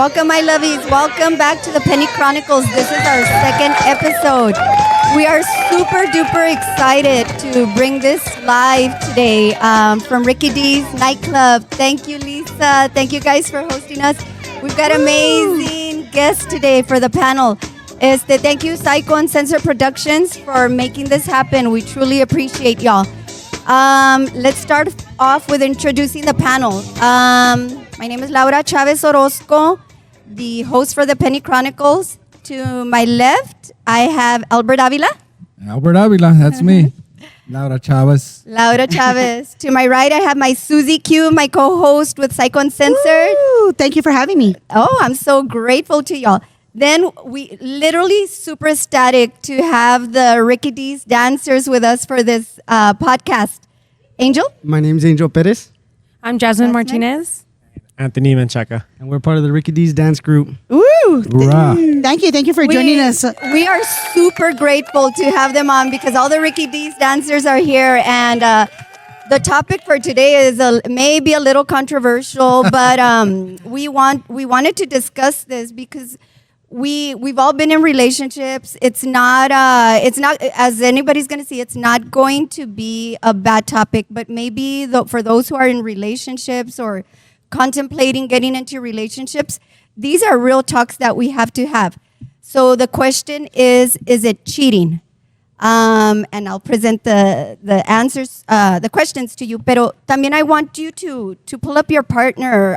Welcome, my lovies. Welcome back to the Penny Chronicles. This is our second episode. We are super duper excited to bring this live today from Ricky D's nightclub. Thank you, Lisa. Thank you guys for hosting us. We've got amazing guests today for the panel. Thank you, Psycho and Sensor Productions, for making this happen. We truly appreciate y'all. Let's start off with introducing the panel. My name is Laura Chavez Orozco, the host for the Penny Chronicles. To my left, I have Albert Avila. Albert Avila, that's me. Laura Chavez. Laura Chavez. To my right, I have my Susie Q, my co-host with Psycho Uncensored. Woo! Thank you for having me. Oh, I'm so grateful to y'all. Then we literally super ecstatic to have the Ricky D's dancers with us for this podcast. Angel? My name's Angel Perez. I'm Jasmine Martinez. Anthony Menchaca. And we're part of the Ricky D's dance group. Woo! Hoorah. Thank you for joining us. We are super grateful to have them on because all the Ricky D's dancers are here. And the topic for today is maybe a little controversial, but we wanted to discuss this because we've all been in relationships. It's not as anybody's going to see, it's not going to be a bad topic, but maybe for those who are in relationships or contemplating getting into relationships, these are real talks that we have to have. So the question is it cheating? And I'll present the answers, the questions to you. Pero también I want you to pull up your partner,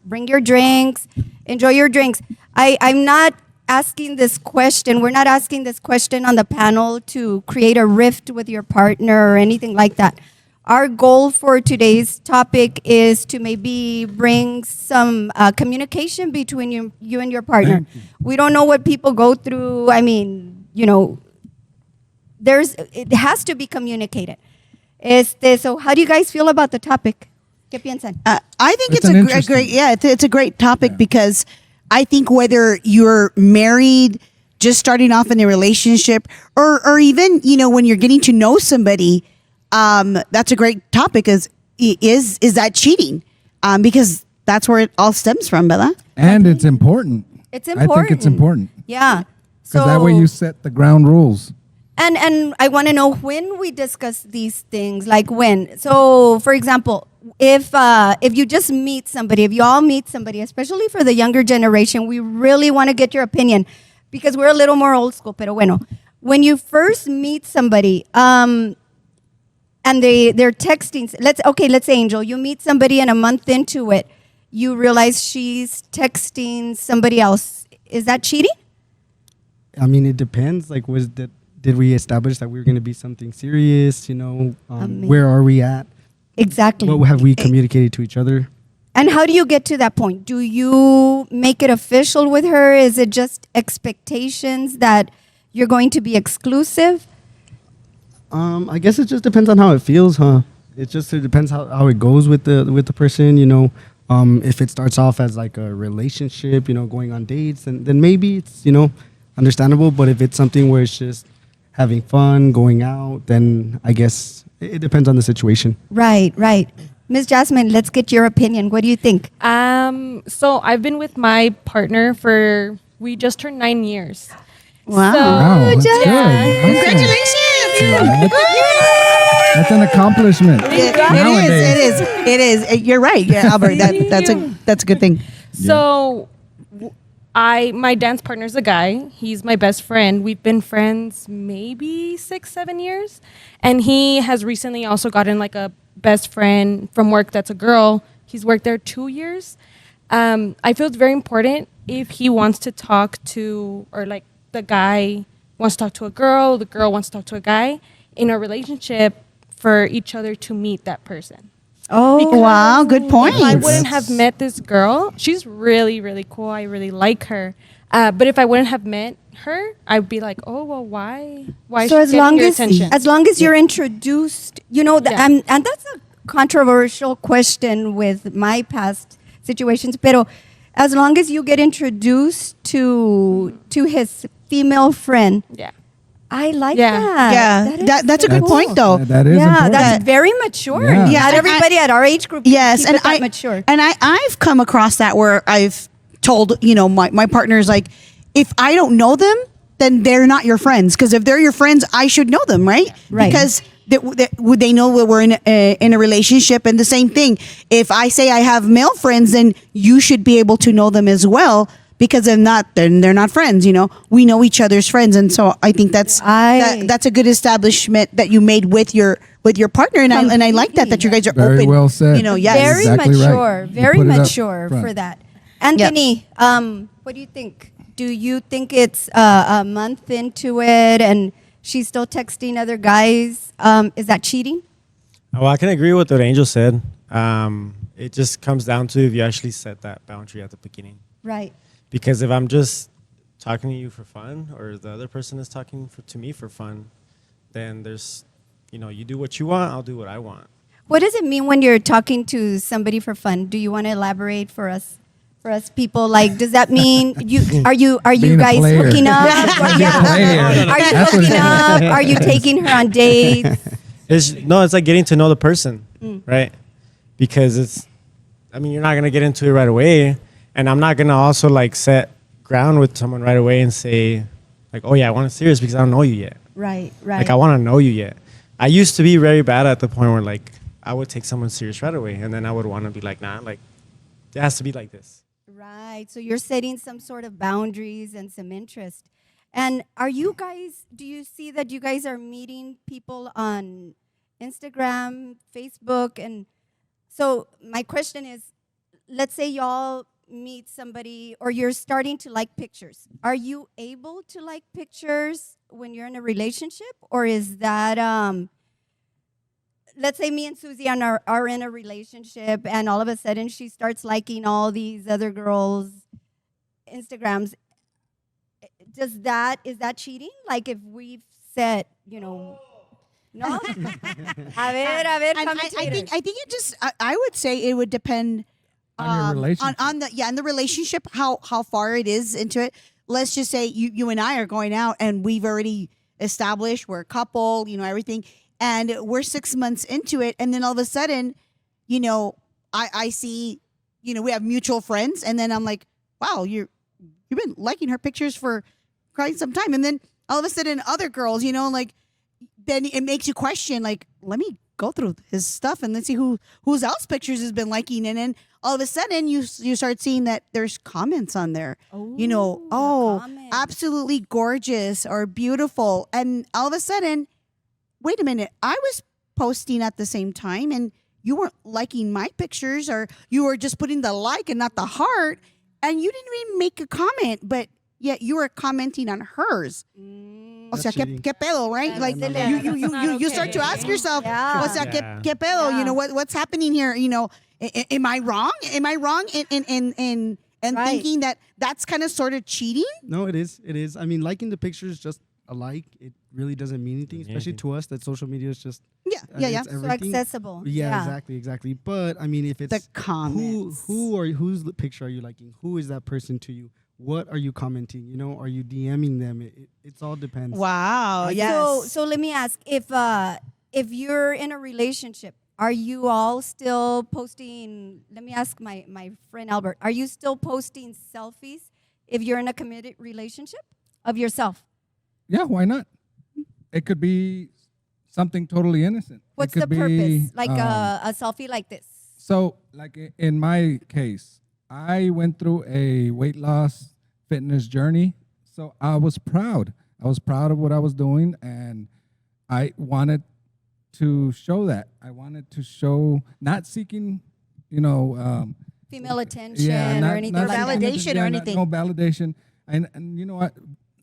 bring your drinks, enjoy your drinks. I'm not asking this question. We're not asking this question on the panel to create a rift with your partner or anything like that. Our goal for today's topic is to maybe bring some communication between you and your partner. We don't know what people go through. I mean, it has to be communicated. So how do you guys feel about the topic? ¿Qué piensan? I think it's a great topic because I think whether you're married, just starting off in a relationship, or even when you're getting to know somebody, that's a great topic. Is that cheating? Because that's where it all stems from, ¿verdad? And it's important. It's important. I think it's important. Yeah. Because that way you set the ground rules. And I want to know when we discuss these things, like when. So, for example, if you just meet somebody, if you all meet somebody, especially for the younger generation, we really want to get your opinion because we're a little more old school. Pero bueno, when you first meet somebody, and they're texting. Let's say, Angel, you meet somebody and a month into it, you realize she's texting somebody else. Is that cheating? I mean, it depends. Like, did we establish that we were going to be something serious? Where are we at? Exactly. What have we communicated to each other? And how do you get to that point? Do you make it official with her? Is it just expectations that you're going to be exclusive? I guess it just depends on how it feels, huh? It depends how it goes with the person, if it starts off as like a relationship, going on dates, and then maybe it's, understandable. But if it's something where it's just having fun, going out, then I guess it depends on the situation. Right. Ms. Jasmine, let's get your opinion. What do you think? So I've been with my partner we just turned 9 years. Wow. Wow, that's good. Congratulations. That's an accomplishment. It is. You're right, Albert. That's a good thing. So my dance partner's a guy. He's my best friend. We've been friends maybe 6-7 years. And he has recently also gotten like a best friend from work that's a girl. He's worked there 2 years. I feel it's very important if he wants to talk to, or like the guy wants to talk to a girl, the girl wants to talk to a guy in a relationship, for each other to meet that person. Oh, Because wow, good point. if I wouldn't have met this girl, she's really, really cool. I really like her. But if I wouldn't have met her, I'd be like, oh, well, why? Why so is she getting your attention? as long as you're introduced, and that's a controversial question with my past situations. Pero as long as you get introduced to his female friend, Yeah. I like Yeah. that. Yeah, that's a good point, though. That is important. That's very mature. Yeah. Not everybody at our age group Yes, keep and it that mature. And I've come across that where I've told, my partner's like, if I don't know them, then they're not your friends. Because if they're your friends, I should know them, right? Right. Because they know that we're in a relationship. And the same thing, if I say I have male friends, then you should be able to know them as well. Because if not, then they're not friends. We know each other's friends, and so I think that's a good establishment that you made with your partner, and I like that you guys are Very open. well said. Yes. Very Exactly right. mature, You very put it up mature front. for that. Anthony, what do you think? Do you think it's a month into it and she's still texting other guys? Is that cheating? Well, I can agree with what Angel said. It just comes down to if you actually set that boundary at the beginning. Right. Because if I'm just talking to you for fun, or the other person is talking to me for fun, then there's, you do what you want, I'll do what I want. What does it mean when you're talking to somebody for fun? Do you want to elaborate for us people? Like, does that mean are you Being a guys player. hooking up? Being a player. Are you That's what hooking it is. up? Are you taking her on dates? It's like getting to know the person, right? Because you're not going to get into it right away. And I'm not going to also set ground with someone right away and say, oh yeah, I want to serious because I don't know you yet. Right. I want to know you yet. I used to be very bad at the point where I would take someone serious right away. And then I would want to be nah, it has to be like this. Right. So you're setting some sort of boundaries and some interest. And do you see that you guys are meeting people on Instagram, Facebook? And so my question is, let's say y'all meet somebody or you're starting to like pictures. Are you able to like pictures when you're in a relationship? Or is that, let's say me and Susie are in a relationship and all of a sudden she starts liking all these other girls' Instagrams. Is that cheating? Like if we've said, no? A ver, commentators. I think it just I would say it would depend On your relationship. on the relationship, how far it is into it. Let's just say you and I are going out and we've already established we're a couple, everything, and we're 6 months into it, and then all of a sudden, I see, we have mutual friends, and then I'm like, wow, you've been liking her pictures for quite some time, and then all of a sudden other girls, then it makes you question, let me go through his stuff and let's see whose else pictures has been liking, and then all of a sudden you start seeing that there's comments on there. comments. Absolutely gorgeous or beautiful, and all of a sudden, wait a minute, I was posting at the same time and you weren't liking my pictures, or you were just putting the like and not the heart, and you didn't even make a comment, but yet you were commenting on hers. O sea, cheating. ¿qué pedo, right? Like you start to ask yourself, Yeah. o sea, Yeah. ¿qué pedo? Yeah. What's happening here? Am I wrong? Am I wrong in Right. thinking that that's kind of sort of cheating? No, it is. It is. Liking the pictures just a like. It really doesn't mean anything, especially to us that social media is just Yeah. it's So everything. accessible. Yeah, exactly. But if it's The comments. whose picture are you liking? Who is that person to you? What are you commenting? Are you DMing them? It's all depends. Wow. So let me ask, if you're in a relationship, are you all still posting? Let me ask my friend Albert. Are you still posting selfies if you're in a committed relationship of yourself? Yeah, why not? It could be something totally innocent. What's It the could purpose? be, Like a selfie like this? So, in my case, I went through a weight loss fitness journey. So I was proud. I was proud of what I was doing, and I wanted to show that. I wanted to show, not seeking, Female attention or anything Or like that? validation or anything. No validation. And you know what?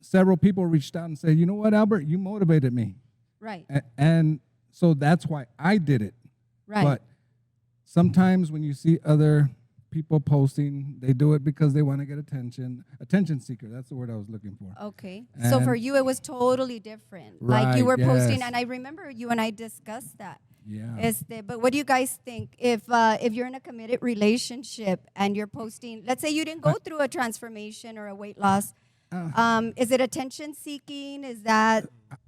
Several people reached out and said, you know what, Albert, you motivated me. Right, And so that's why I did it. right. But sometimes when you see other people posting, they do it because they want to get attention seeker. That's the word I was looking for. Okay. So for And- you, it was totally different. Like you Right, were posting, yes. and I remember you and I discussed that. Yeah. But what do you guys think if you're in a committed relationship and you're posting? Let's say you didn't go through a transformation or a weight loss. Is it attention seeking? Is that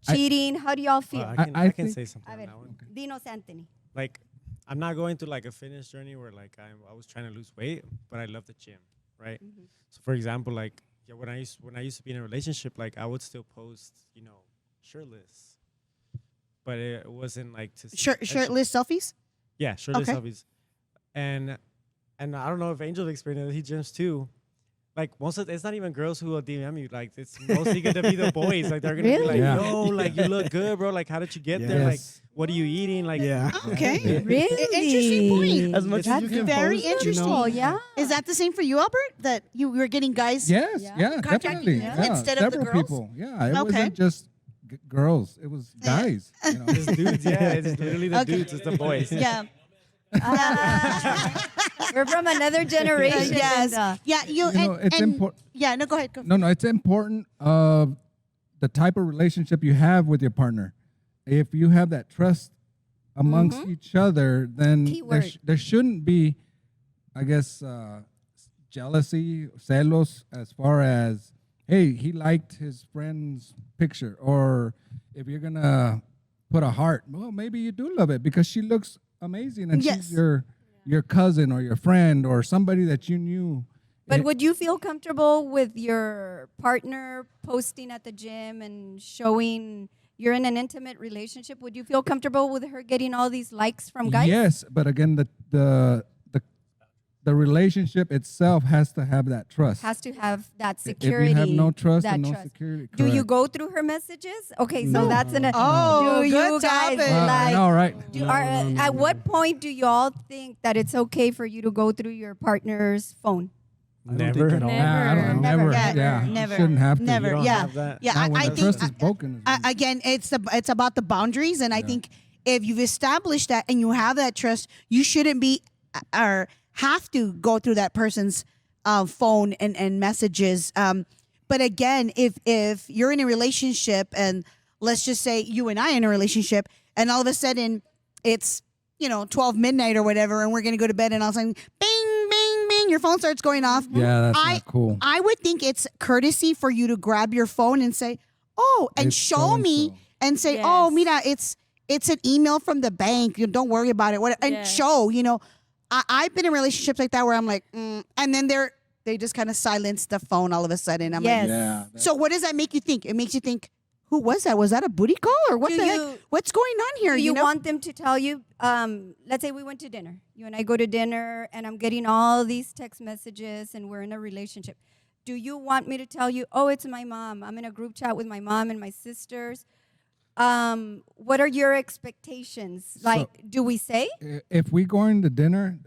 cheating? How do y'all feel? Well, I I can think- say something A on ver, that one. dinos, Anthony. I'm not going through a fitness journey where I was trying to lose weight, but I love the gym, right? So for example, like when I used to be in a relationship, like I would still post, shirtless, but it wasn't like to Shirtless selfies. yeah, shirtless Okay. selfies, and I don't know if Angel experienced it. He gyms too. Like it's not even girls who will DM you. Like it's mostly gonna be the boys. Like they're gonna be like, Really? Yeah. "Yo, like you look good, bro. Like how did you get there? Like Yes. what are you eating? Like Yeah. Okay. Really? Interesting point. As much as you can very post, interesting. Oh, yeah. Is that the same for you, Albert? That you were getting guys? Yes, Yeah. yeah, Contacting definitely. them Yeah. instead of the Several girls? people. Yeah, it Okay. wasn't just girls. It was guys. it's dudes. Yeah, it's literally the Okay. dudes. It's the boys. Yeah. We're from another generation. Yes. Linda. Yeah. You know, it's important. Yeah. No. Go ahead. Go. No, it's important of the type of relationship you have with your partner. If you have that trust amongst each other, then Keyword. there shouldn't be, I guess, jealousy, celos, as far as, hey, he liked his friend's picture, or if you're gonna put a heart, well, maybe you do love it because she looks amazing and Yes. she's your cousin or your friend or somebody that you knew. But would you feel comfortable with your partner posting at the gym and showing you're in an intimate relationship? Would you feel comfortable with her getting all these likes from guys? Yes, but again, the relationship itself has to have that trust. Has to have that If you security. have no trust that and no trust. security, Do you correct. go through her messages? Okay, so that's an. Oh, do you good guys topic. I know, right? At what point do y'all think that it's okay for you to go through your partner's phone? I don't Never. think at all. Nah, I don't, Never. never. Yeah, Yeah, you never. shouldn't have to. Never. You don't yeah. have that. Yeah. Now, when I the think trust is broken, again, it's about the boundaries, and I think if you've established that and you have that trust, you shouldn't be or have to go through that person's phone and messages. But again, if you're in a relationship, and let's just say you and I in a relationship, and all of a sudden it's 12 midnight or whatever, and we're gonna go to bed, and all of a sudden, bing, bing, bing, your phone starts going off. Yeah, that's not cool. I would think it's courtesy for you to grab your phone and say, "Oh," and It's show me so-and-so. and say, Yes. "Oh, mira, it's an email from the bank. You don't worry about it." And Yes. show. I've been in relationships like that where I'm like, and then they just kind of silence the phone all of a sudden. I'm Yes. Yeah. like, so what does that make you think? It makes you think, who was that? Was that a booty call or what Do the you- heck? What's going on here? Do you know? want them to tell you? Let's say we went to dinner. You and I go to dinner, and I'm getting all these text messages, and we're in a relationship. Do you want me to tell you? Oh, it's my mom. I'm in a group chat with my mom and my sisters. What are your expectations? Like, do we say? If we going to dinner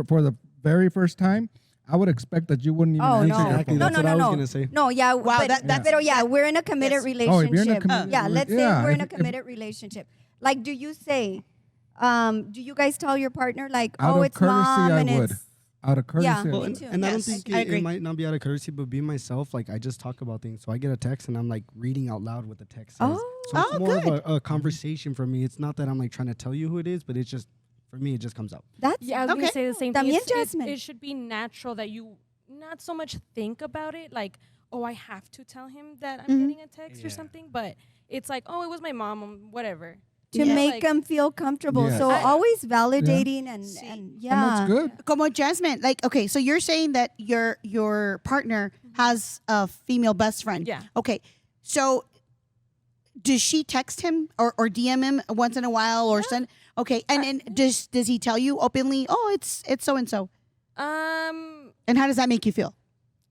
for the very first time, I would expect that you wouldn't even Oh answer no. your Exactly, phone. No, that's no, what no, I was no. gonna say. No, yeah. Wow, but, that's- but yeah, we're in a committed Yes. relationship. Oh, if you're in a committed yeah, let's say yeah, we're in a if- committed relationship. Like, do you say? Do you guys tell your partner like, Out oh, of it's courtely, mom I and would. it's Out of courtesy, Yeah. I Well, would. me too. And I don't Yes, think I it agree. might not be out of courtesy, but being myself, like I just talk about things. So I get a text and I'm like reading out loud what the text says. Oh. So it's Oh, more good. of a conversation for me. It's not that I'm like trying to tell you who it is, but it's just for me, it just comes out. that's Yeah, I was Okay. gonna say the same thing. También, It's- Jasmine. It should be natural that you not so much think about it, like, oh, I have to tell him that I'm getting a text or something, but it's like, oh, it was my mom, whatever. to Yeah. make Like- them feel comfortable. Yes. So always validating and And yeah. that's good. Como Jasmine, like, okay, so you're saying that your partner has a female best friend. Yeah. Okay, so does she text him or DM him once in a while or send? Okay, and then does he tell you openly? Oh, it's so and so. And how does that make you feel?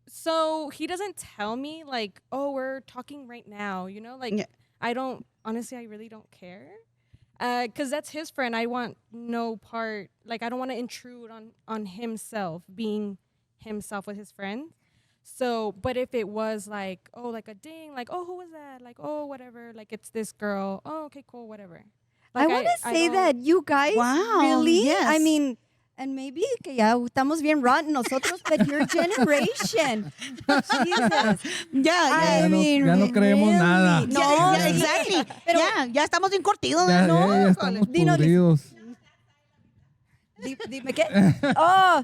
So he doesn't tell me like, oh, we're talking right now, like Yeah. I don't, honestly, I really don't care. Cause that's his friend. I want no part, like I don't want to intrude on himself, being himself with his friend. So, but if it was like, oh, like a ding, like, oh, who was that? Like, oh, whatever. Like it's this girl. Oh, okay, cool, whatever. I Like, want to say don't- that you guys Wow, really, yes. I mean, and maybe que ya estamos bien rotten nosotros, but your generation, Jesus. Yeah, I mean, ya no creemos really. nada. No, yeah, sí. exactly. Pero- ya estamos bien curtidos. Ya, ¿no? ya estamos Dinos, podridos. Dime qué. Oh,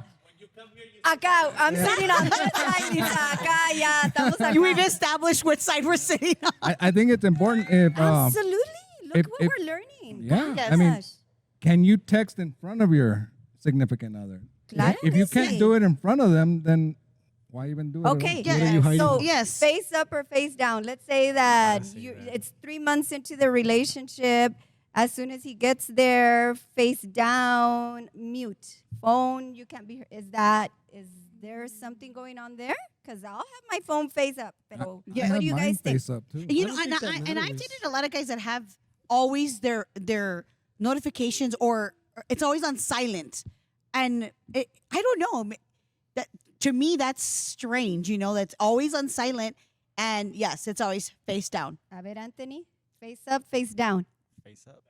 acá, I'm sitting on this side, Lisa. Acá, ya, estamos acá. We've established which side we're sitting on. I think it's important if Absolutely. Look if- what if- we're learning. Yeah, Gosh. I mean, can you text in front of your significant other? Claro If que you can't sí. do it in front of them, then Why even do it? Okay, at all? What are you hiding? so Yes. face up or face down. Let's say that say you, that. it's 3 months into the relationship. As soon as he gets there, face down, mute. Phone, you can't be. Is there something going on there? Because I'll have my phone face up. Pero I what have do you mine guys think? face up too. You I know, don't and, think that and I've matters. dated a lot of guys that have always their notifications or it's always on silent, and I don't know. That to me that's strange. You know, that's always on silent, and yes, it's always face down. A ver, Anthony, face up, face down. Face up.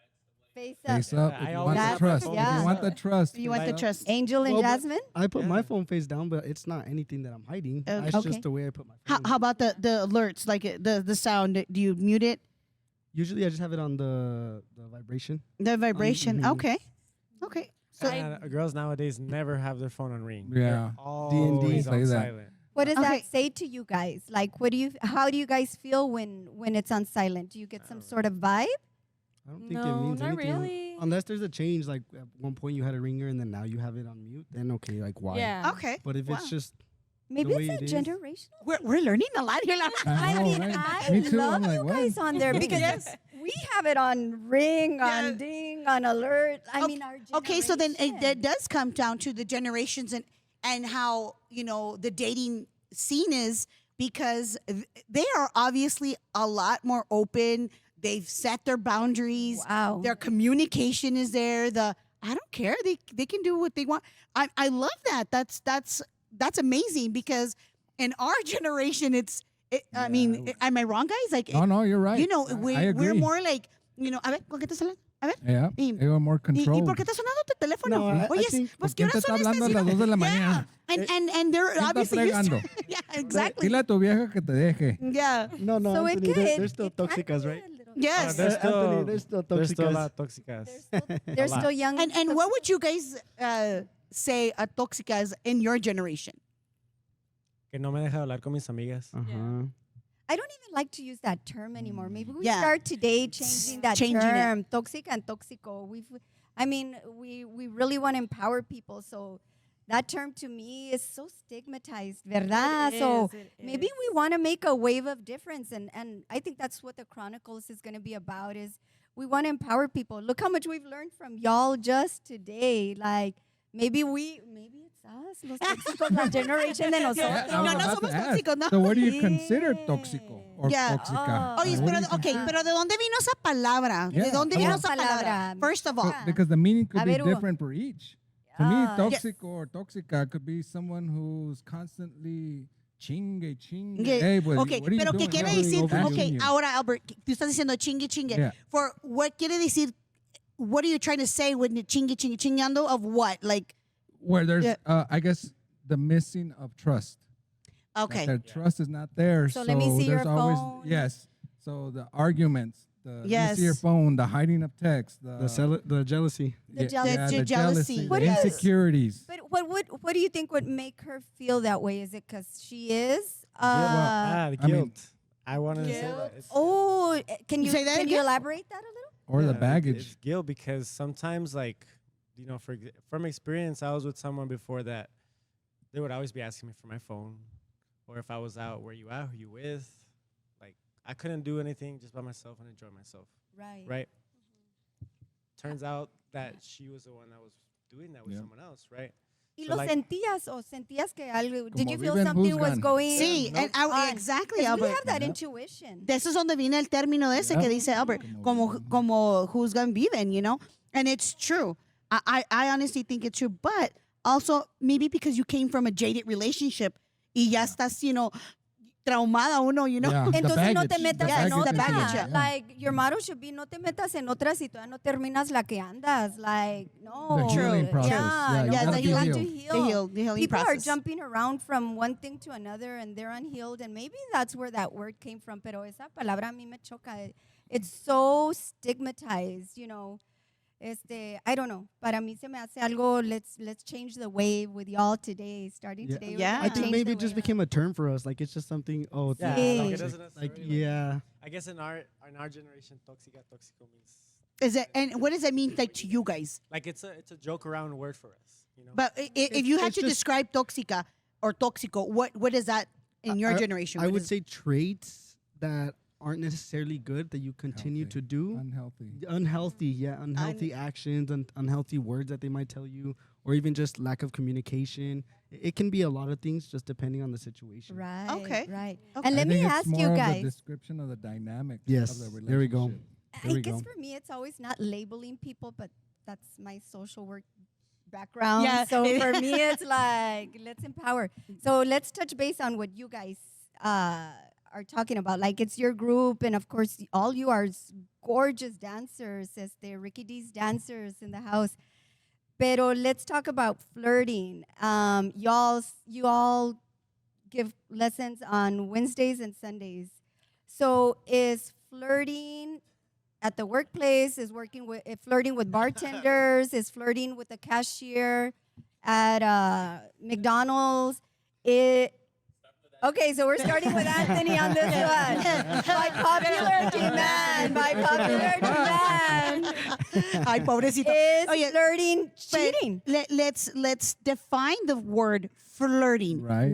Face up. Face up. I If you always want the have trust. my If phone you want face the trust. You want face the up. trust. Angel and Well, but Jasmine. I put my Yeah. phone face down, but it's not anything that I'm hiding. Okay. It's Okay. just the way I put my How, phone. how about the alerts, like the sound? Do you mute it? Usually, I just have it on the vibration. The vibration. Mhm. Okay. Okay. So Girls nowadays never have their phone on ring. Yeah. They're always Say on that. silent. What does Okay. that say to you guys? Like, how do you guys feel when it's on silent? Do you get some sort of vibe? I don't think it No, means not anything. really. Unless there's a change, like at one point you had a ringer and then now you have it on mute, then okay, like why? Yeah. okay. But if Wow. it's just Maybe way it's a it is. generational. We're learning a lot here. I know, mean, right? I Me too. love I'm like, you what? guys on there because we have it on ring, Yeah. on ding, on alert. I mean, our Okay, so then generation. it does come down to the generations and how the dating scene is, because they are obviously a lot more open. They've set their boundaries. Wow. Their communication is there. I don't care. They can do what they want. I love that. That's amazing, because in our generation I mean, am I wrong, guys? Like No, you're right. You know, I we're agree. more like, a ver, ¿con qué estás hablando? A ver. Yeah. They were more ¿Y controlled. por qué está sonando tu teléfono? No, I Oye, think- pues ¿Quién ¿qué te horas está son hablando a estas? las 2 de la Yeah. mañana? And they're está obviously used to, fregando? yeah, exactly. Dile a tu vieja que te deje. Yeah. no, So it Anthony, can, they're still it can toxicas, be right? a little- Yes. They're still, Anthony, they're still There's still a toxicas. lot of toxicas. They're lot. still young. And what would you guys say a toxica is in your generation? Que no me deja hablar con mis amigas. Uh-huh. I don't even like to use that term anymore. Maybe we Yeah. start today changing that Changing term. Toxic and toxico. We really want to empower people. So that term to me is so stigmatized, ¿verdad? It So is, it maybe is. we want to make a wave of difference. And I think that's what the Chronicles is going to be about, is we want to empower people. Look how much we've learned from y'all just today. Like, maybe it's us, los tóxicos, la generation de nosotros. Yeah, I was No, about somos to ask. tóxicos, no. So what do you Yeah. consider tóxico or Yeah. tóxica? Oye, What do pero, you okay, consider? pero ¿de dónde vino esa palabra? Yeah. ¿De dónde Come vino on. esa palabra? Palabra. First of all, Yeah. Because the meaning could A be ver, Hugo. different for each. For me, Ah. tóxico or tóxica could be someone who's constantly chingue. Okay, Hey, pues, okay, what are you pero ¿qué doing? quiere Yeah. decir? Asking Okay, you. ahora Albert, tú estás diciendo chingue. Yeah. For what quiere decir? What are you trying to say with the chingando of what? Like, Where there's, Yeah. I guess, the missing of trust. okay, Their trust is not there. So let me see there's your always, phone. Yes. So the arguments, let me Yes. see your phone, the hiding of text, The jealousy. The yeah, jealousy. yeah, The the jealousy. jealousy, What the is- insecurities. But what do you think would make her feel that way? Is it because she is? The I mean- guilt. I wanted to say that. It's- Oh, can you Say that can you again? elaborate that a little? Or the Yeah, baggage. It's guilt because sometimes, like, from experience, I was with someone before that they would always be asking me for my phone, or if I was out, where you at, who you with? Like, I couldn't do anything just by myself and enjoy myself. Right. Right. Turns out that she was the one that was doing that with Yeah. someone else. Right. Y So, lo like- sentías o sentías que algo? Did Como you feel viven something was juzgan. going? sí, and on? exactly, 'Cause we Albert. have that Yeah. intuition. De eso es donde viene el término de ese Yeah. que dice Albert, como juzgan viven, and it's true. I honestly think it's true, but also maybe because you came from a jaded relationship y ya estás, traumada uno, Yeah. The Entonces no te baggage, metas the en baggage otra. is baggage, there, yeah. Like, your motto should be, no te metas en otra si todavía no terminas la que andas. Like, no. The healing process. Yeah, Yeah, no, you gotta you be have to healed. heal. The healing People are process. jumping around from one thing to another and they're unhealed, and maybe that's where that word came from. Pero esa palabra a mí me choca. It's so stigmatized, I don't know. Para mí se me hace algo. Let's change the wave with y'all today. Starting Yeah. today. we're Yeah. gonna I think change maybe the it just wave. became a term for us. Like it's just something. Oh, it's Yeah. Yeah. Like, it doesn't like necessarily, yeah. I guess in our generation, toxico means Is it, and what does that mean like to you guys? like it's a joke around word for us. But if you had it's to just- describe toxica, or tóxico? What is that in your generation? I What would is- say traits that aren't necessarily good that you continue Healthy. to do. Unhealthy actions and unhealthy words that they might tell you, or even just lack of communication. It can be a lot of things, just depending on the situation. Right. Okay. Right. Okay. And let me it's ask more you of a guys. description of the dynamics Yes, of the relationship. there we go. There I we guess go. for me, it's always not labeling people, but that's my social work background. Yeah. So for me, it's like, let's empower. So let's touch base on what you guys are talking about. Like, it's your group, and of course, all you are gorgeous dancers, as the Ricky D's dancers in the house. Pero let's talk about flirting. You all give lessons on Wednesdays and Sundays. So is flirting at the workplace, is flirting with bartenders, is flirting with the cashier at McDonald's. Okay, so we're starting with Anthony on this one. By popular demand. Ay, pobrecito. Is Oye, flirting but cheating? let's define the word flirting. Right.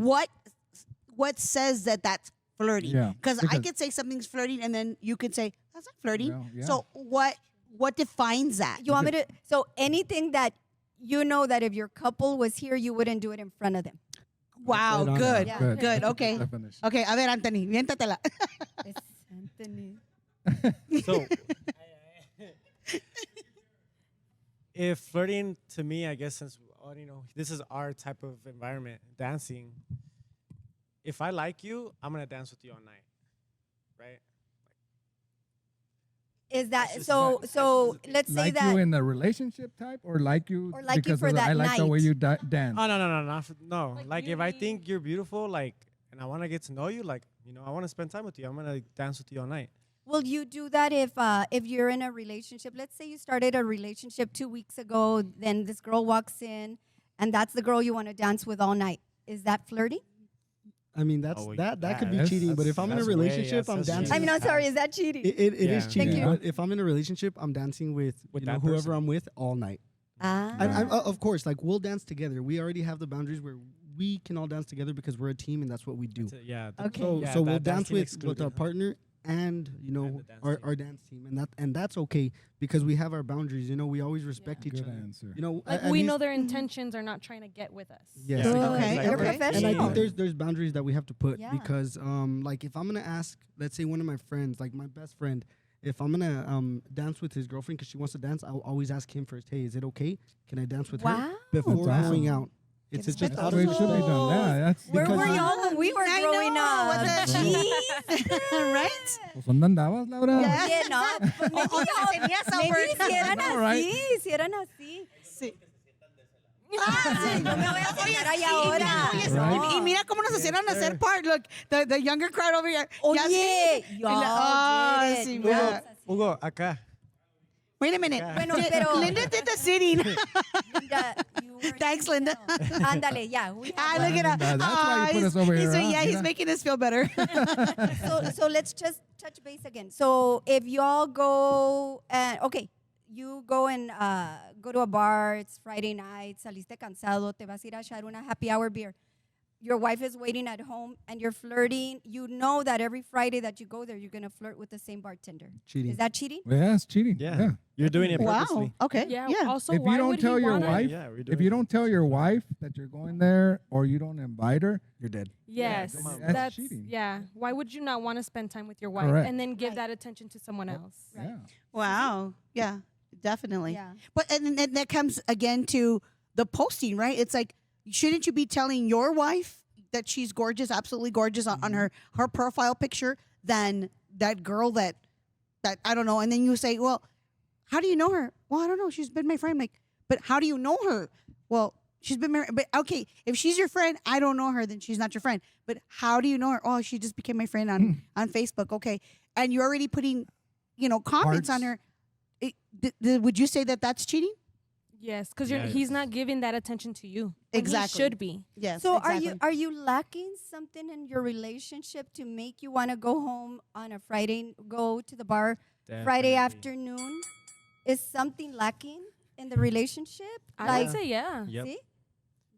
What says that that's flirting? Yeah, Because I because- could say something's flirting, and then you could say that's not flirting. Yeah. So what defines that? You want me to? So anything that you know that if your couple was here, you wouldn't do it in front of them. Wow, Right on. good, Yeah. good, That's a okay, good definition. okay. A ver, Anthony, viéntatela. It's Anthony. So, if flirting to me, I guess since this is our type of environment, dancing. If I like you, I'm gonna dance with you all night, right? Is that That's just so? not- So that's just- let's say Like that. you in the relationship type, or like you Or like you because for of the, that I like the night. way you dance. Oh no! Like if I beauty. think you're beautiful, and I want to get to know you, I want to spend time with you. I'm gonna dance with you all night. Will you do that if you're in a relationship? Let's say you started a relationship 2 weeks ago, then this girl walks in, and that's the girl you want to dance with all night. Is that flirting? I mean, that could be that's- cheating. But if I'm in a that's way- relationship, I'm that's dancing. I mean, I'm sorry. Is that cheating? It is Yeah. cheating. Thank you. But if I'm in a relationship, I'm dancing with that whoever person. I'm with all night. Of course, like we'll dance together. We already have the boundaries where we can all dance together because we're a team and that's what we do. Yeah. Okay. So Yeah, so we'll that dance team with excluded, our huh? partner and the dance our, team. our dance team, and that's okay because we have our boundaries. We always respect each Good other. answer. Like at we least- know their intentions are not trying to get with us. Yes, Good. Okay, You're okay. professional. And I think there's boundaries that we have to put Yeah. because like if I'm gonna ask, let's say one of my friends, like my best friend, if I'm gonna dance with his girlfriend because she wants to dance, I'll always ask him first. Hey, is it okay? Can I dance with Wow. her before That's going awesome. out? It's just That's out That's of the way it should be done. Yeah, that's Where Because were you- y'all when we were I growing know, up? with the Jeez. right? Pues, ¿dónde andabas, Laura? Yeah. Yeah, no. But maybe tenías a maybe word. si eran All right. así, si eran así. Sí. No me voy a poner ahí ahora. Oye, Right. y mira cómo nos hicieron hacer part. Look, the younger crowd over here. Oye, Ya sí. y'all Ah, did it. sí, Hugo, mira. Hugo, acá. Wait a minute. Bueno, pero- Linda did the sitting. Linda, you were- Thanks, Linda. Ándale, yeah. we Ah, have look at that. That's why you put us over here, huh? Yeah, he's Mira. making us feel better. so let's just touch base again. So if y'all go, okay, you go and go to a bar, it's Friday night, saliste cansado, te vas a ir a echar una happy hour beer. Your wife is waiting at home and you're flirting. You know that every Friday that you go there, you're going to flirt with the same bartender. Cheating. Is that cheating? Well, yeah, it's cheating. Yeah. You're doing it Wow. purposely. Okay. Yeah. Yeah. Also, If why you don't would tell he your wanna- wife, Yeah, we're if doing you it. don't tell your wife that you're going there, or you don't invite her, You're dead. Yes, come on. That's cheating. Yeah. Why would you not want to spend time with your wife Correct. and then give Right. that attention to someone else? yeah. Wow. Yeah, definitely. Yeah. But and that comes again to the posting, right? It's like, shouldn't you be telling your wife that she's gorgeous, absolutely gorgeous on her profile picture than that girl that I don't know? And then you say, well, how do you know her? Well, I don't know. She's been my friend. Like, but how do you know her? Well, she's been married. But okay, if she's your friend, I don't know her, then she's not your friend. But how do you know her? Oh, she just became my friend on Facebook. Okay, and you're already putting, comments Hearts. on her. Would you say that that's cheating? Yes, because Yes. he's not giving that attention to you. when Exactly. he should be. Yes. So exactly. are you lacking something in your relationship to make you want to go home on a Friday, go to the bar Friday Definitely. afternoon? Is something lacking in the relationship? I would say yeah. Yep. See?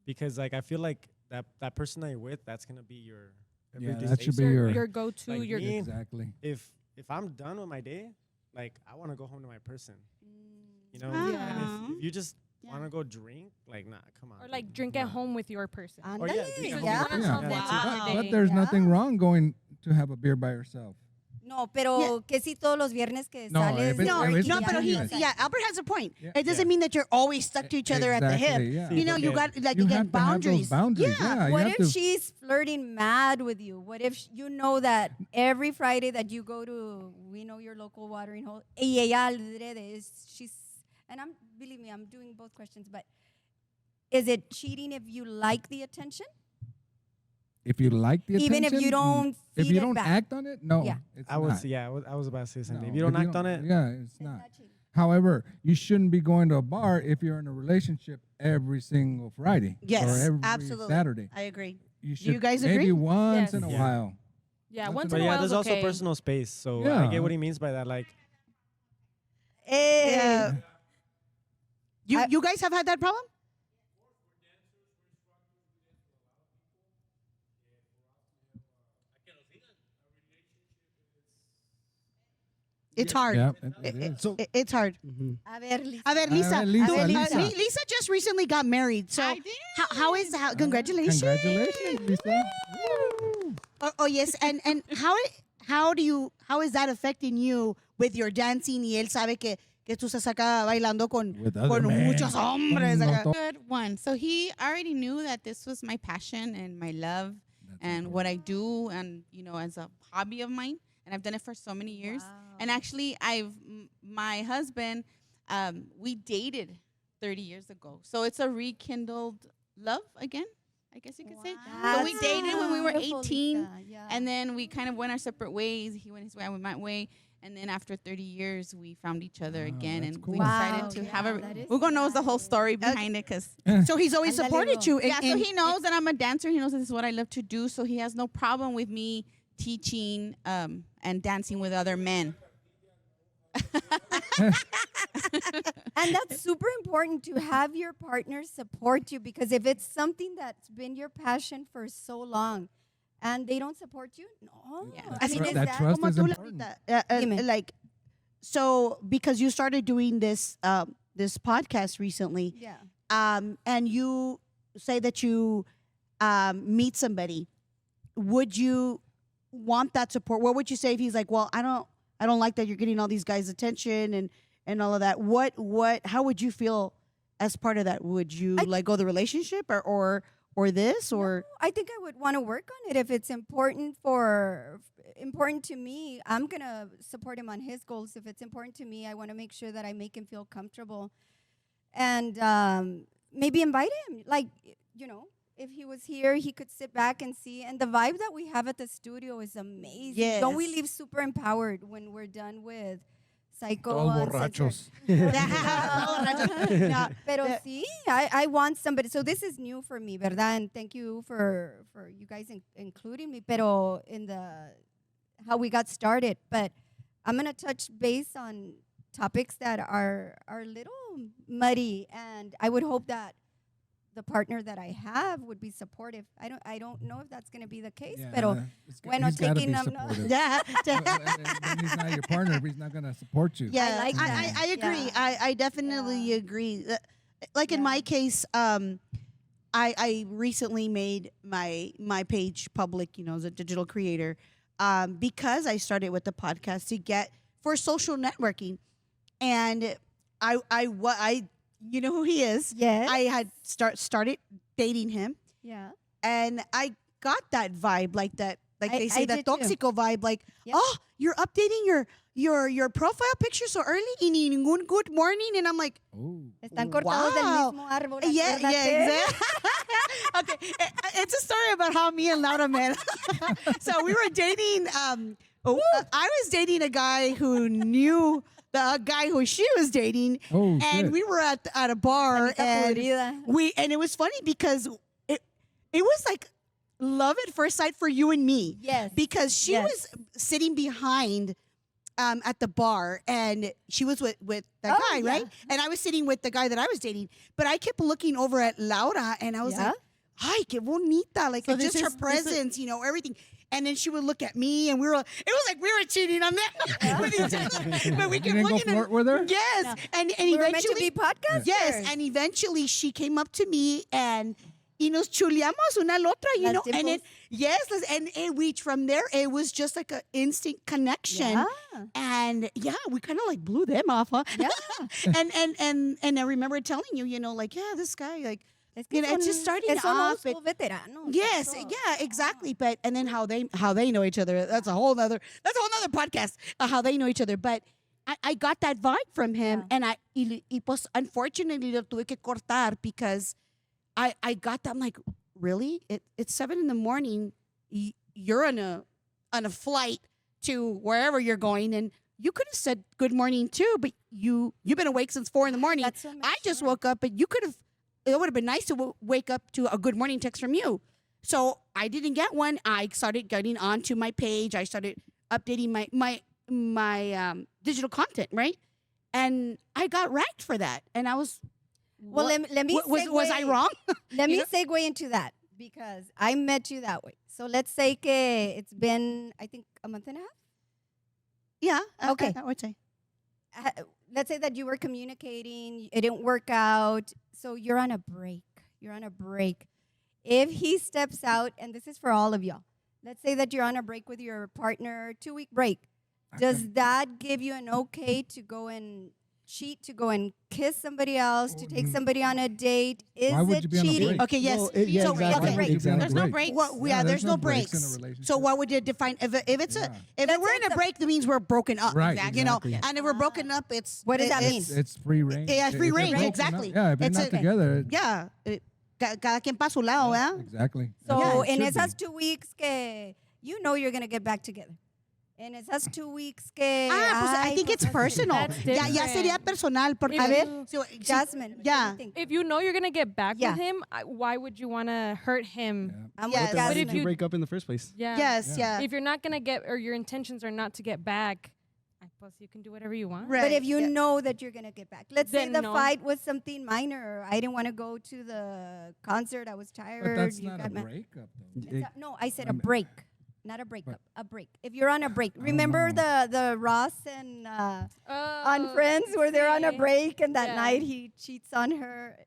Because I feel like that person that you're with, that's gonna be your Yeah, everyday that should be safe your- zone. your go-to. Like your me, Exactly. If I'm done with my day, like I want to go home to my person. You know, Ah. and if you just want to go drink, like nah, come on. or like drink at home with your person. Ándale, yeah, drink at home yeah. with your Yeah. person. Wow. But there's Yeah. nothing wrong going to have a beer by yourself. No, pero que si todos los viernes que No, sales. if it- No, if it's no, but he, continuous. yeah, Albert has a point. Yeah. It doesn't mean that you're always stuck to each other at the hip. Exactly, yeah. You know, you got like You again have to have those boundaries. boundaries. Yeah, you What have if to- she's flirting mad with you? What if you know that every Friday that you go to, we know your local watering hole, y ella adrede she's, and believe me, I'm doing both questions, but is it cheating if you like the attention? If you like the Even attention, if you don't if feed you it don't back. act on it, no, Yeah. it's I was not. yeah, I was about to say something. No, if you don't act on it, yeah, it's not. not cheating. However, you shouldn't be going to a bar if you're in a relationship every single Friday Yes, or every absolutely. Saturday. I agree. You Do you guys maybe agree? once Yes. in a Yeah. while. Yeah, Once once but in a yeah, while. there's also okay. personal space. So Yeah. I get what he means by that. Like, Yeah. You guys have had that problem? It's hard. Yeah, it is. So It's hard. A ver, Lisa. A ver, Lisa. A ver, Lisa, Tú- Lisa. Lisa just recently got married. So I did. how is that? Congratulations. Congratulations, Lisa. Oh yes, and how is that affecting you with your dancing? Y él sabe que tú estás acá bailando con With other men. muchos hombres. No, acá. to- Good one. So he already knew that this was my passion and my love and what I do, and as a hobby of mine. And I've done it for so many years. And actually, my husband, we dated 30 years ago. So it's a rekindled love again, I guess you could say. So we That's dated when we were beautiful, 18. Lisa. Yeah. And then we kind of went our separate ways. He went his way, I went my way. And then after 30 years, we found each other again. that's And cool. we Wow, decided to yeah, have that is Hugo knows the whole story behind it because So he's always Ándale, supported Hugo. you. yeah, so he knows that I'm a dancer. He knows that this is what I love to do. So he has no problem with me teaching and dancing with other men. And that's super important to have your partner support you, because if it's something that's been your passion for so long and they don't support you, no. Yeah. I mean, is That that trust Como is tú, important. Laurita, Dime. like, so because you started doing this this podcast recently, Yeah. and you say that you meet somebody, would you want that support? What would you say if he's like, well, I don't like that you're getting all these guys' attention and all of that. How would you feel as part of that? Would you let go of the relationship or this or? I think I would want to work on it if it's important to me. I'm gonna support him on his goals. If it's important to me, I want to make sure that I make him feel comfortable, and maybe invite him. Like, if he was here, he could sit back and see. And the vibe that we have at the studio is amazing. Yes. Don't we leave super empowered when we're done with Psycho? Todos Uncensored? borrachos. No, Pero sí, I want somebody. So this is new for me, ¿verdad? And thank you for you guys including me. Pero in the how we got started, but I'm gonna touch base on topics that are a little muddy, and I would hope that the partner that I have would be supportive. I don't know if that's gonna be the case, Yeah, pero it's bueno, he's gotta taking be them. supportive. yeah. When he's not your partner, if he's not going to support you. Yeah, I like that. I agree. Yeah. I definitely agree. Like in my case, I recently made my page public, as a digital creator, because I started with the podcast for social networking, and I you know who he is. Yes. I had started dating him, Yeah. and I got that vibe, like that, like they say, I that did too. toxico vibe, like, Yeah. oh, you're updating your profile picture so early, y ni ningún good morning, and I'm like, Oh. Están cortados del wow. mismo árbol. Yeah, acuérdate. exactly. Okay, it's a story about how me and Laura met. So we were dating. I was dating a guy who knew the guy who she was dating, Oh, and shit. we were at a bar, Manita and podrida. and it was funny because it was like love at first sight for you and me. Yes. because she Yes. was sitting behind. At the bar, and she was with that Oh, guy, yeah. right? And I was sitting with the guy that I was dating, but I kept looking over at Laura, and I was Yeah? like, "Ay, qué bonita!" Like So just this her is- presence, everything. And then she would look at me, and it was like we were cheating on them with each other. But we You kept didn't go looking flirt with her? Yes, and We were eventually meant to be podcasters. Yes, and eventually she came up to me and nos chuleamos una al otra, Las and dimples. and we from there it was just like an instant connection, Yeah. and we kind of like blew them off, huh? Yeah. and I remember telling you, like this guy, like Es que it's just starting son old off. school veteranos. Yes, Eso. yeah, exactly. But and then how they know each other. That's a whole nother podcast. How they know each other. But I got that vibe from him, and y pues unfortunately lo tuve que cortar because I got that. I'm like, really? It's 7 a.m. You're on a flight to wherever you're going, and you could have said good morning too, but you've been awake since 4 a.m. That's what makes I just woke up, but you could have. It would have been nice to wake up to a good morning text from you. So I didn't get one. I started getting onto my page. I started updating my digital content, right? And I got racked for that. And I was, Well, let me was I wrong? Let me segue into that because I met you that way. So let's say que it's been, I think, a month and a half. Yeah. Okay. I would say. Let's say that you were communicating, it didn't work out, so you're on a break. If he steps out, and this is for all of y'all, let's say that you're on a break with your partner, 2-week break. Does that give you an okay to go and cheat, to go and kiss somebody else, to take somebody on a date? Is Why would it you be on a cheating? break? Okay, yes. Well, yeah, So, exactly. okay. Why would you be on a There's no break? breaks. Well, Yeah, there's no breaks breaks. in a relationship. So what would you define if it's Yeah. if we're in a break? That means we're broken up. Right, Exactly. exactly. And if we're broken up, it's What does that mean? It's free range. Yeah, free If you're range, broken exactly. up- yeah, if you're It's not together. Yeah. Cada quien pa su lado, ¿verdad? Exactly. So That's what it in should esas be. 2 weeks que you're going to get back together. En esas 2 weeks que... Pues I ay, think it's pues, personal. That's Ya different. sería personal. Porque, A ver, so, Jasmine, what do Yeah. you think? If you know you're gonna get back Yeah. with him, why would you want to hurt him? I'm Yes. with But Why Jasmine. did you break up in the first place? Yeah. Yes, yeah. If you're not gonna get, or your intentions are not to get back, I suppose you can do whatever you want. Right. But if you yeah. know that you're going to get back, let's say Then the no. fight was something minor. I didn't want to go to the concert. I was tired. But that's You not a got mad. breakup, though. No, I said a break, not a breakup. A break. If you're on a break, remember the Ross and on Friends where they're on a sí. break and that Yeah. night he cheats on her.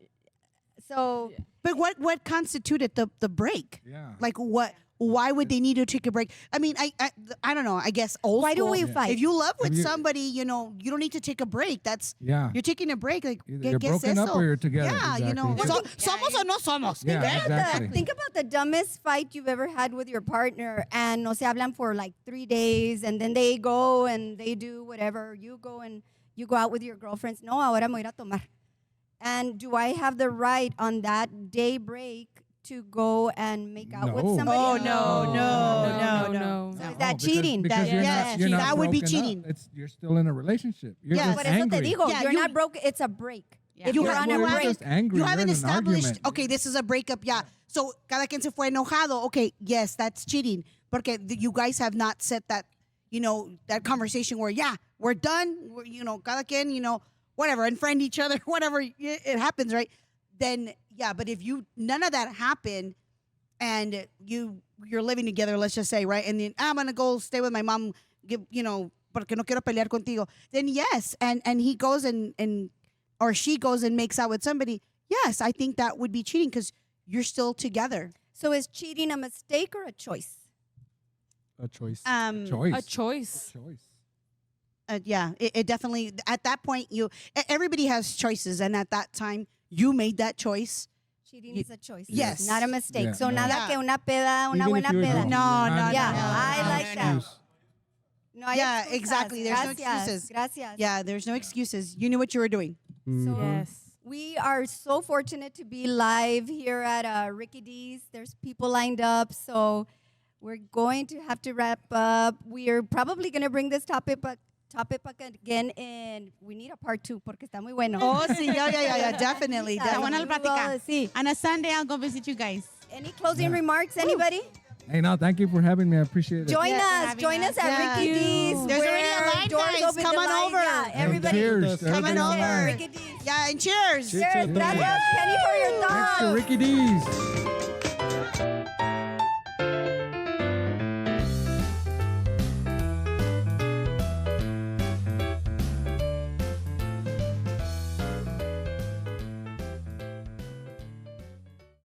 So But what constituted the break? Yeah. Like what? Why would they need to take a break? I mean, I don't know. I guess old Why do school. we fight? If you love with Have you- somebody, you don't need to take a break. That's Yeah. You're taking a break. Like Either ¿qué- you're qué es broken up eso? or you're together. Yeah, you know. Exactly. Somos o no somos. Yeah, think, exactly. think about the dumbest fight you've ever had with your partner and no se hablan for like 3 days and then they go and they do whatever. You go out with your girlfriends. No, ahora me voy a ir a tomar. And do I have the right on that day break to go and make out with No. somebody? Oh no. So is No, that cheating? Because you're Yes, not, you're not that would be broken up. cheating. You're still in a relationship. You're Yeah. just Por eso te angry. digo, Yeah, you're you- not broke. It's a break. Yeah. If You you're ha- on you a haven't- break. just angry. You You're haven't in an established. argument. Okay, this is a breakup. Yeah. So cada quien se fue enojado. Okay, yes, that's cheating. Porque you guys have not set that, that conversation where we're done. Cada quien, whatever, unfriend each other, whatever it happens, right? Then but if none of that happened, and you're living together, let's just say, right? And then I'm gonna go stay with my mom, porque no quiero pelear contigo. Then yes, and he goes and or she goes and makes out with somebody. Yes, I think that would be cheating because you're still together. So is cheating a mistake or a choice? A choice. Choice. A choice. Choice. Yeah, it definitely, at that point, everybody has choices. And at that time, you made that choice. Cheating is a choice. Yes. Not a mistake. Yeah, so no. nada Yeah. que una peda, una Even buena if you peda. agree. No, Yeah, no. I like that. Excuse. No hay Yeah, excusas. exactly. There's no Gracias. excuses. Gracias. Yeah, there's no excuses. You knew what you were doing. So Yes. we are so fortunate to be live here at Ricky D's. There's people lined up, so we're going to have to wrap up. We are probably going to bring this topic back again, and we need a part 2 porque está muy bueno. Oh, sí, yeah, definitely. Está Buena la bueno, plática. sí. On a Sunday, I'll go visit you guys. Any closing remarks, anybody? Hey, no, thank you for having me. I appreciate it. Join Yes, for us. having Join us. us at Yeah. Ricky D's. There's already a where line, doors guys. open, Come the on line, over. Yeah, And everybody. cheers. to Come on everybody. over. Ricky D's. Yeah, and cheers. Cheers. Gracias, Penny, for your Thanks thoughts. to Ricky D's.